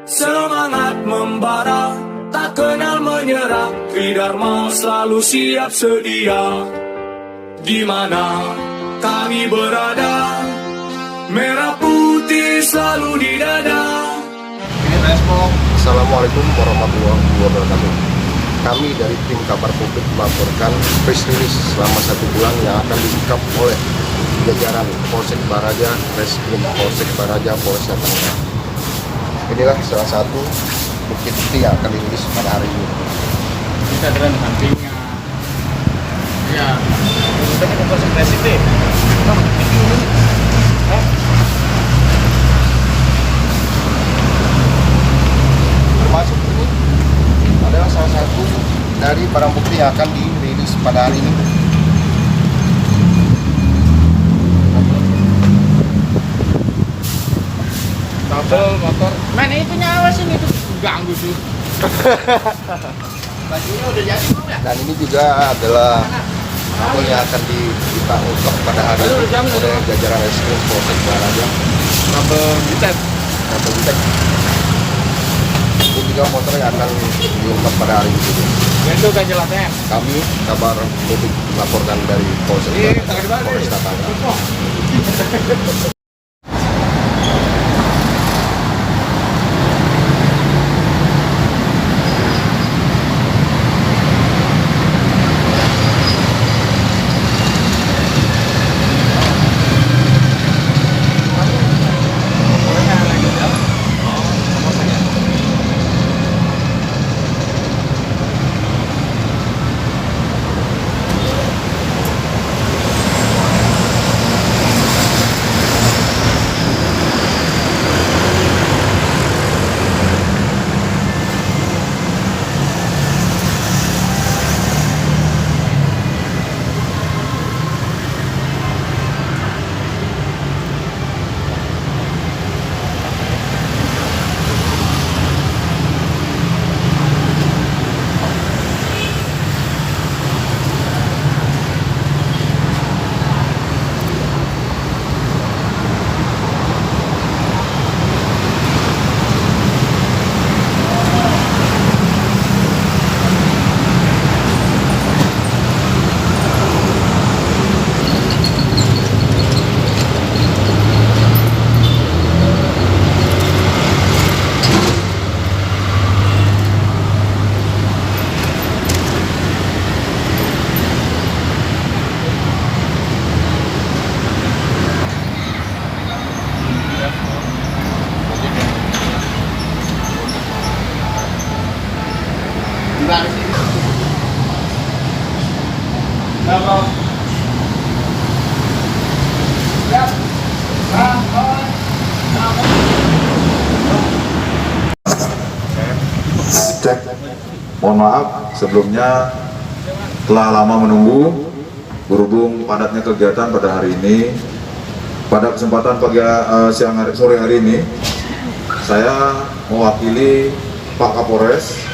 Semangat membara, tak kenal menyerah, Tridharma selalu siap sedia. Di mana kami berada, merah putih selalu di dada. Assalamualaikum warahmatullahi wabarakatuh. Kami dari tim kabar publik melaporkan press release selama 1 bulan yang akan disikap oleh jajaran Polsek Baraja, Reskrim Polsek Baraja, Polres Tangerang. Inilah salah satu bukti-bukti yang akan dirilis pada hari ini. Kita dengan sampingnya. Ya, kita kan Polsek Presiden. Termasuk ini adalah salah satu dari barang bukti yang akan dirilis pada hari ini. Kabel motor. Men itu nyawa sini tuh ganggu sih. Bajunya udah jadi belum ya? Dan ini juga adalah apa yang akan diungkap pada hari ini oleh jajaran Reskrim Polsek Baraja. Kabel bitet. Kabel bitek. Itu juga motor yang akan diungkap pada hari ini. Itu kan jelasnya. Kami kabar publik laporkan dari Polsek Baraja, Polres Tangerang. Gimana sih? Kalau Cek, mohon maaf sebelumnya telah lama menunggu berhubung padatnya kegiatan pada hari ini. Pada kesempatan sore hari ini saya mewakili Pak Kapolres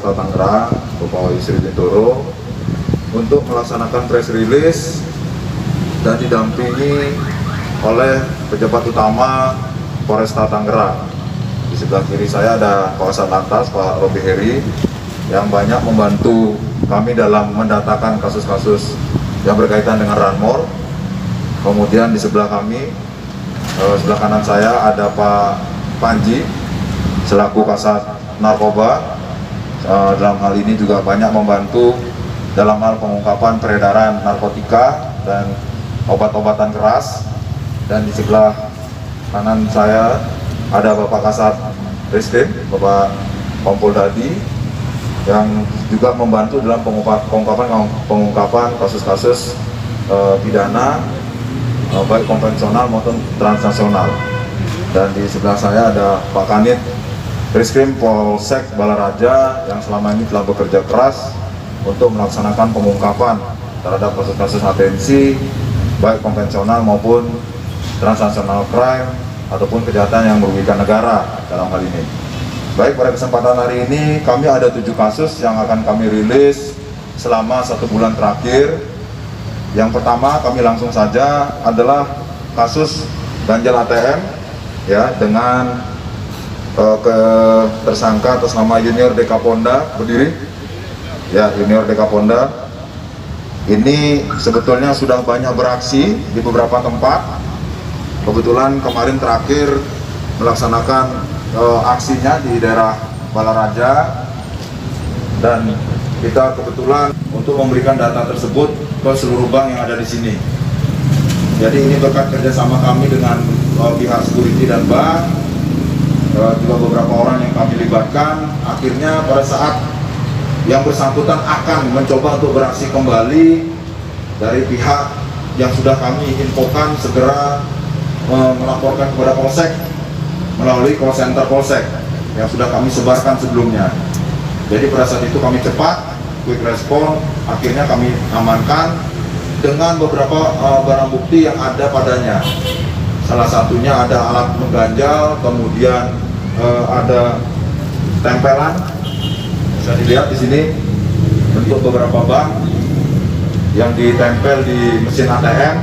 Tangerang, Bapak Yusri Bintoro, untuk melaksanakan press release dan didampingi oleh pejabat utama Polresta Tangerang. Di sebelah kiri saya ada Kawasan Lantas Pak Robi Heri yang banyak membantu kami dalam mendatakan kasus-kasus yang berkaitan dengan Ranmor. Kemudian di sebelah kami, sebelah kanan saya ada Pak Panji selaku Kasat Narkoba. Dalam hal ini juga banyak membantu dalam hal pengungkapan peredaran narkotika dan obat-obatan keras. Dan di sebelah kanan saya ada Bapak Kasat Reskrim, Bapak Kompol Dadi, yang juga membantu dalam pengungkapan kasus-kasus pidana baik konvensional maupun transnasional. Dan di sebelah saya ada Pak Kanit Reskrim Polsek Baraja yang selama ini telah bekerja keras untuk melaksanakan pengungkapan terhadap kasus-kasus atensi baik konvensional maupun transnasional crime ataupun kejahatan yang merugikan negara dalam hal ini. Baik, pada kesempatan hari ini kami ada 7 kasus yang akan kami rilis selama 1 bulan terakhir. Yang pertama kami langsung saja adalah kasus ganjal ATM ya, dengan ke tersangka atas nama Junior Dekaponda, berdiri ya. Junior Dekaponda ini sebetulnya sudah banyak beraksi di beberapa tempat. Kebetulan kemarin terakhir melaksanakan aksinya di daerah Balaraja, dan kita kebetulan untuk memberikan data tersebut ke seluruh bank yang ada di sini. Jadi ini berkat kerjasama kami dengan pihak security dan bank, juga beberapa orang yang kami libatkan. Akhirnya pada saat yang bersangkutan akan mencoba untuk beraksi kembali, dari pihak yang sudah kami infokan segera melaporkan kepada Polsek melalui call center Polsek yang sudah kami sebarkan sebelumnya. Jadi pada saat itu kami cepat, quick respon, akhirnya kami amankan dengan beberapa barang bukti yang ada padanya. Salah satunya ada alat mengganjal, kemudian ada tempelan, bisa dilihat di sini bentuk beberapa bank yang ditempel di mesin ATM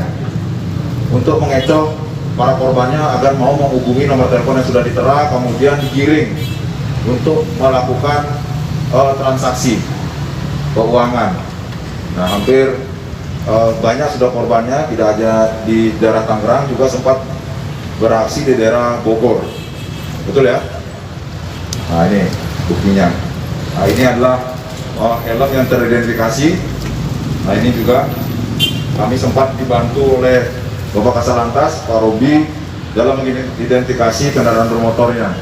untuk mengecoh para korbannya agar mau menghubungi nomor telepon yang sudah ditera, kemudian digiring untuk melakukan transaksi keuangan. Nah, hampir banyak sudah korbannya, tidak hanya di daerah Tangerang, juga sempat beraksi di daerah Bogor. Betul ya? Nah, ini buktinya. Nah, ini adalah helm yang teridentifikasi. Nah, ini juga kami sempat dibantu oleh Bapak Kasalantas, Pak Robi, dalam mengidentifikasi kendaraan bermotornya.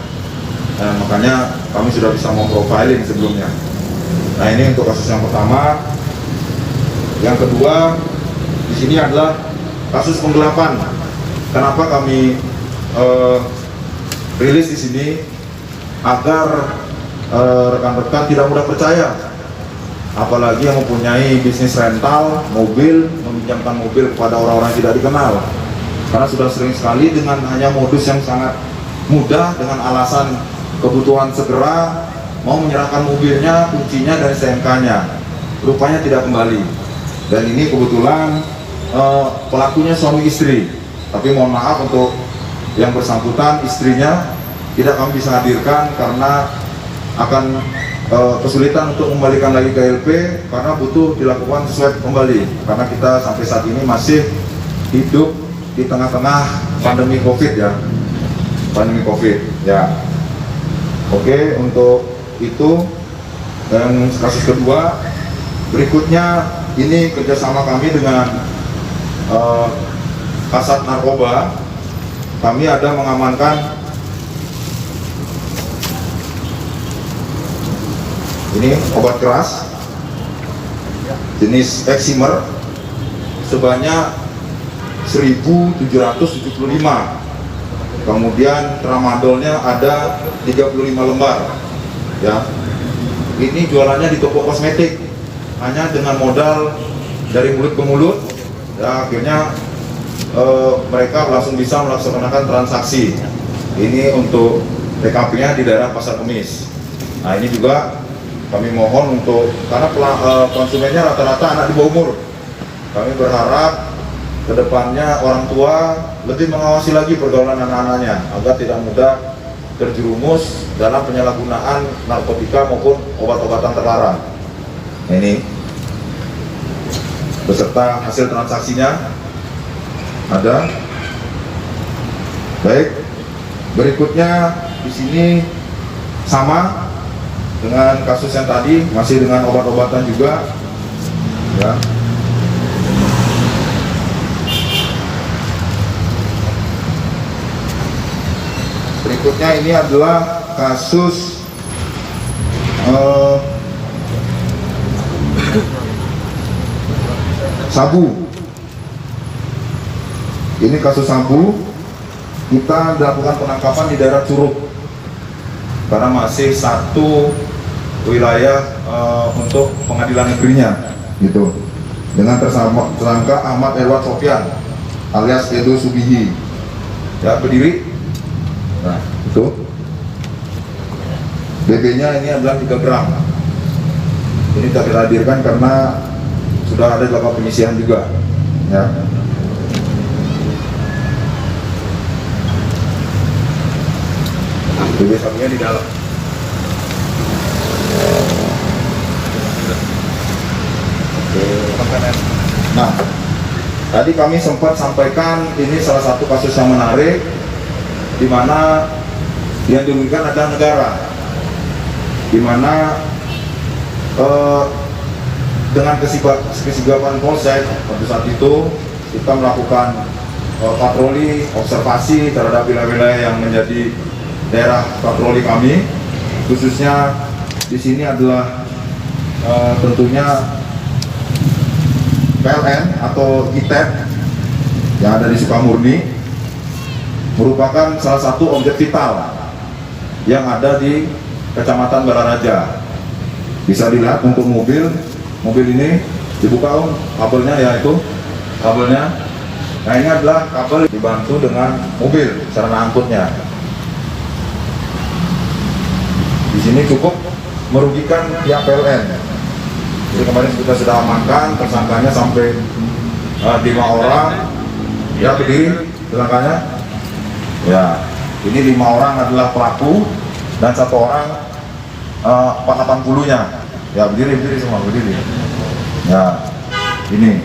Nah, makanya kami sudah bisa memprofiling sebelumnya. Nah, ini untuk kasus yang pertama. Yang kedua, di sini adalah kasus penggelapan. Kenapa kami rilis di sini? Agar rekan-rekan tidak mudah percaya, apalagi yang mempunyai bisnis rental mobil, meminjamkan mobil kepada orang-orang yang tidak dikenal. Karena sudah sering sekali dengan hanya modus yang sangat mudah, dengan alasan kebutuhan segera, mau menyerahkan mobilnya, kuncinya, dan STNK-nya. Rupanya tidak kembali. Dan ini kebetulan pelakunya suami istri. Tapi mohon maaf untuk yang bersangkutan, istrinya tidak kami bisa hadirkan karena akan kesulitan untuk kembalikan lagi ke LP, karena butuh dilakukan swab kembali, karena kita sampai saat ini masih hidup di tengah-tengah pandemi COVID ya, pandemi COVID ya. Oke, untuk itu. Dan kasus kedua berikutnya, ini kerjasama kami dengan Kasat Narkoba. Kami ada mengamankan ini obat keras jenis Eximer sebanyak 1.775. Kemudian tramadolnya ada 35 lembar. Ya, ini jualannya di toko kosmetik, hanya dengan modal dari mulut ke mulut. Ya, akhirnya mereka langsung bisa melaksanakan transaksi. Ini untuk TKP-nya di daerah Pasar Kemis. Nah, ini juga kami mohon untuk, karena konsumennya rata-rata anak di bawah umur, kami berharap kedepannya orang tua lebih mengawasi lagi pergaulan anak-anaknya agar tidak mudah terjerumus dalam penyalahgunaan narkotika maupun obat-obatan terlarang. Nah, ini beserta hasil transaksinya ada. Baik, berikutnya di sini sama dengan kasus yang tadi, masih dengan obat-obatan juga ya. Berikutnya ini adalah kasus sabu. Ini kasus sabu, kita melakukan penangkapan di daerah Curug karena masih satu wilayah untuk pengadilan negerinya gitu, dengan tersangka Ahmad Edward Sofyan alias Edo Subihi ya, berdiri. Nah, itu BB-nya ini adalah 3 gram. Ini tidak kita hadirkan karena sudah ada dilakukan penyisihan juga ya. BB sapinya di dalam. Nah, tadi kami sempat sampaikan ini salah satu kasus yang menarik, di mana yang dirugikan adalah negara, di mana dengan kesigapan Polsek pada saat itu kita melakukan patroli observasi terhadap wilayah-wilayah yang menjadi daerah patroli kami, khususnya di sini adalah tentunya PLN atau ITEP yang ada di Sukamurni, merupakan salah satu objek vital yang ada di Kecamatan Balaraja. Bisa dilihat untuk mobil ini dibuka kabelnya, yaitu kabelnya. Nah, ini adalah kabel dibantu dengan mobil sarana angkutnya. Di sini cukup merugikan pihak PLN. Jadi kemarin kita sudah amankan tersangkanya sampai 5 orang. Ya, berdiri tersangkanya. Ya, ini 5 orang adalah pelaku dan 1 orang 480-nya. Ya, berdiri semua, berdiri. Ya, ini.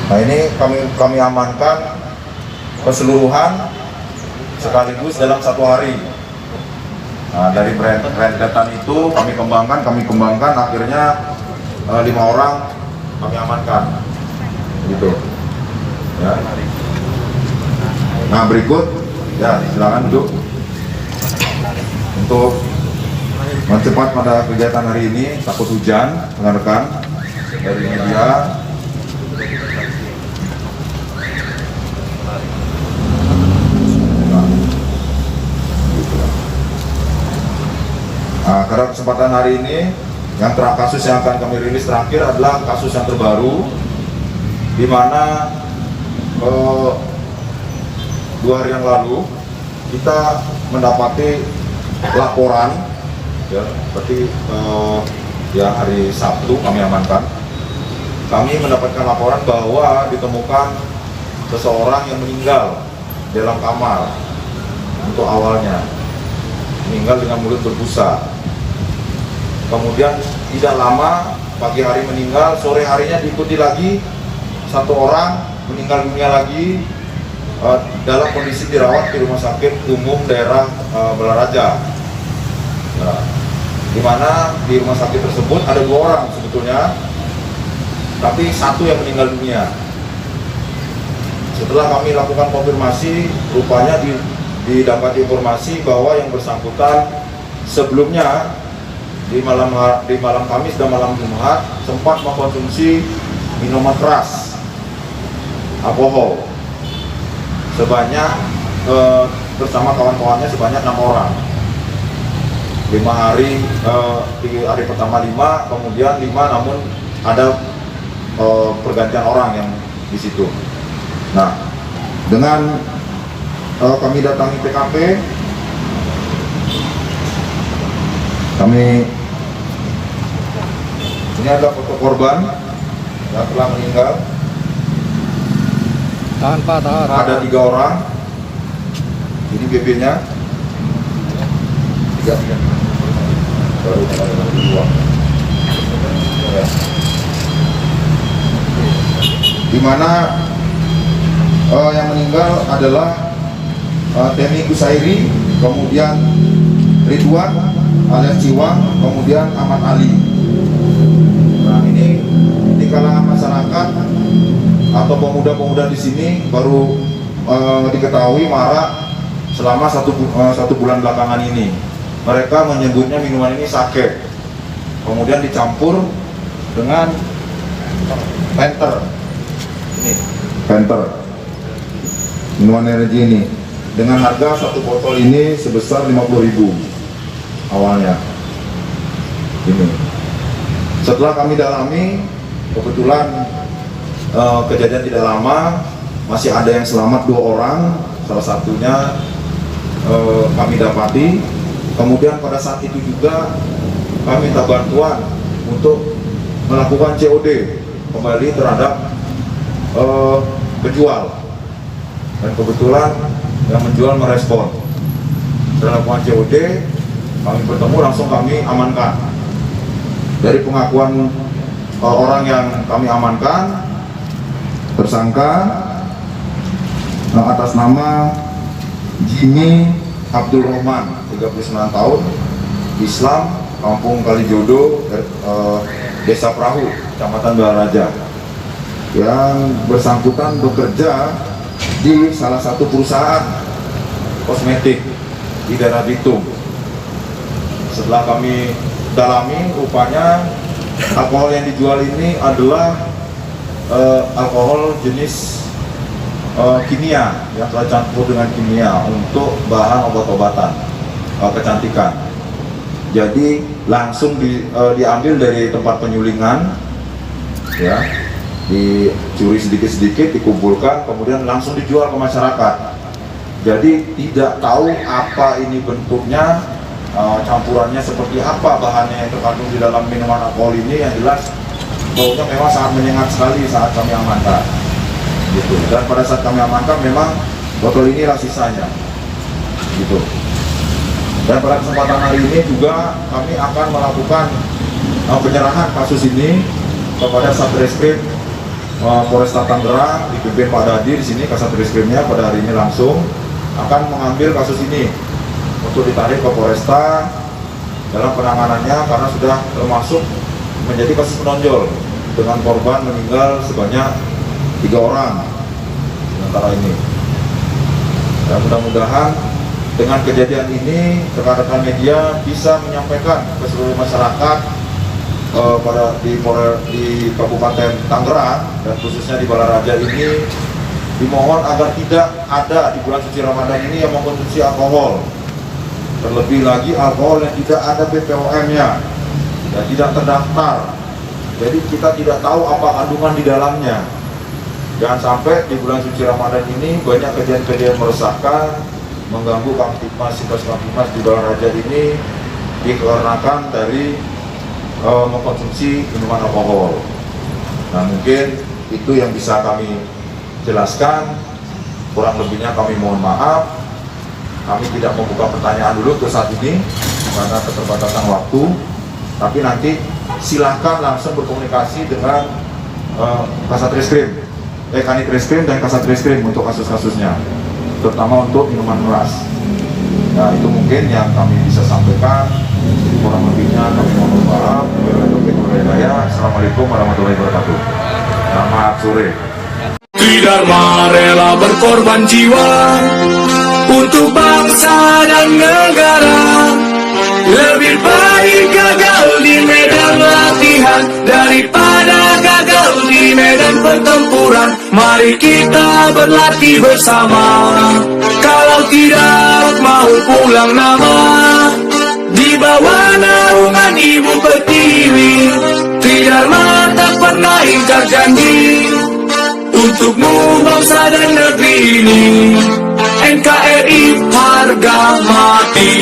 Nah, ini kami amankan keseluruhan sekaligus dalam 1 hari. Nah, dari rentetan itu kami kembangkan, akhirnya 5 orang kami amankan, gitu. Ya. Nah, berikut, ya silakan duduk. Untuk mempercepat pada kegiatan hari ini, takut hujan, rekan-rekan dari media. Nah, karena kesempatan hari ini, kasus yang akan kami rilis terakhir adalah kasus yang terbaru, di mana 2 hari yang lalu kita mendapati laporan, ya, seperti hari Sabtu kami amankan. Kami mendapatkan laporan bahwa ditemukan seseorang yang meninggal dalam kamar. Untuk awalnya meninggal dengan mulut berbusa. Kemudian tidak lama, pagi hari meninggal, sore harinya diikuti lagi 1 orang meninggal dunia lagi dalam kondisi dirawat di rumah sakit umum daerah Balaraja. Nah, di mana di rumah sakit tersebut ada 2 orang sebetulnya, tapi 1 yang meninggal dunia. Setelah kami lakukan konfirmasi, rupanya didapat informasi bahwa yang bersangkutan sebelumnya di malam Kamis dan malam Jumat sempat mengkonsumsi minuman keras, alkohol, sebanyak bersama kawan-kawannya sebanyak 6 orang. 5 hari, di hari pertama 5, kemudian 5, namun ada pergantian orang yang di situ. Nah, dengan kami datangi TKP, ini adalah foto korban yang telah meninggal. Tahan Pak, tahan. Ada 3 orang. Ini BB-nya 3. Baru 2. Ya. Di mana yang meninggal adalah Temi Kusairi, kemudian Ridwan alias Ciwang, kemudian Ahmad Ali. Nah, ini di kalangan masyarakat atau pemuda-pemuda di sini baru diketahui marak selama satu bulan belakangan ini. Mereka menyebutnya minuman ini sake, kemudian dicampur dengan Penter. Ini Penter, minuman energi ini, dengan harga 1 botol ini sebesar 50.000 awalnya. Ini setelah kami dalami, kebetulan kejadian tidak lama masih ada yang selamat 2 orang, salah satunya kami dapati. Kemudian pada saat itu juga kami minta bantuan untuk melakukan COD kembali terhadap penjual kebetulan yang menjual merespon. Setelah lakukan COD, kami bertemu, langsung kami amankan. Dari pengakuan orang yang kami amankan, tersangka atas nama Jimmy Abdul Rahman, 39 tahun, Islam, Kampung Kalijodo, Desa Perahu, Kecamatan Balaraja, yang bersangkutan bekerja di salah satu perusahaan kosmetik di daerah Bitung. Setelah kami dalami, rupanya alkohol yang dijual ini adalah alkohol jenis kimia yang telah campur dengan kimia untuk bahan obat-obatan kecantikan. Jadi langsung diambil dari tempat penyulingan, ya, dicuri sedikit-sedikit, dikumpulkan, kemudian langsung dijual ke masyarakat. Jadi tidak tahu apa ini bentuknya, campurannya seperti apa, bahannya yang terkandung di dalam minuman alkohol ini. Yang jelas baunya memang sangat menyengat sekali saat kami amankan, gitu. Dan pada saat kami amankan memang botol inilah sisanya, gitu. Dan pada kesempatan hari ini juga kami akan melakukan penyerahan kasus ini kepada Satreskrim Polresta Tangerang, dipimpin Pak Dadi di sini. Kasatreskrimnya pada hari ini langsung akan mengambil kasus ini untuk ditarik ke Polresta dalam penanganannya, karena sudah termasuk menjadi kasus menonjol dengan korban meninggal sebanyak 3 orang sementara ini. Dan mudah-mudahan dengan kejadian ini rekan-rekan media bisa menyampaikan ke seluruh masyarakat di Kabupaten Tangerang dan khususnya di Balaraja ini, dimohon agar tidak ada di bulan suci Ramadan ini yang mengkonsumsi alkohol, terlebih lagi alkohol yang tidak ada BPOM-nya dan tidak terdaftar. Jadi kita tidak tahu apa kandungan di dalamnya. Jangan sampai di bulan suci Ramadan ini banyak kejadian-kejadian meresahkan, mengganggu Kamtipmas, Sipas Kamtipmas di Balaraja ini dikarenakan dari mengkonsumsi minuman alkohol. Nah, mungkin itu yang bisa kami jelaskan. Kurang lebihnya kami mohon maaf. Kami tidak membuka pertanyaan dulu ke saat ini karena keterbatasan waktu. Tapi nanti silahkan langsung berkomunikasi dengan Kasatreskrim, Kanitreskrim dan Kasatreskrim untuk kasus-kasusnya, terutama untuk minuman keras. Nah, itu mungkin yang kami bisa sampaikan. Kurang lebihnya kami mohon maaf. Assalamualaikum warahmatullahi wabarakatuh. Selamat sore. Tridharma rela berkorban jiwa untuk bangsa dan negara. Lebih baik gagal di medan latihan daripada gagal di medan pertempuran. Mari kita berlatih bersama. Kalau tidak mau pulang nama, di bawah naungan Ibu Pertiwi, Tridharma tak pernah ingkar janji untukmu bangsa dan negeri ini. NKRI harga mati.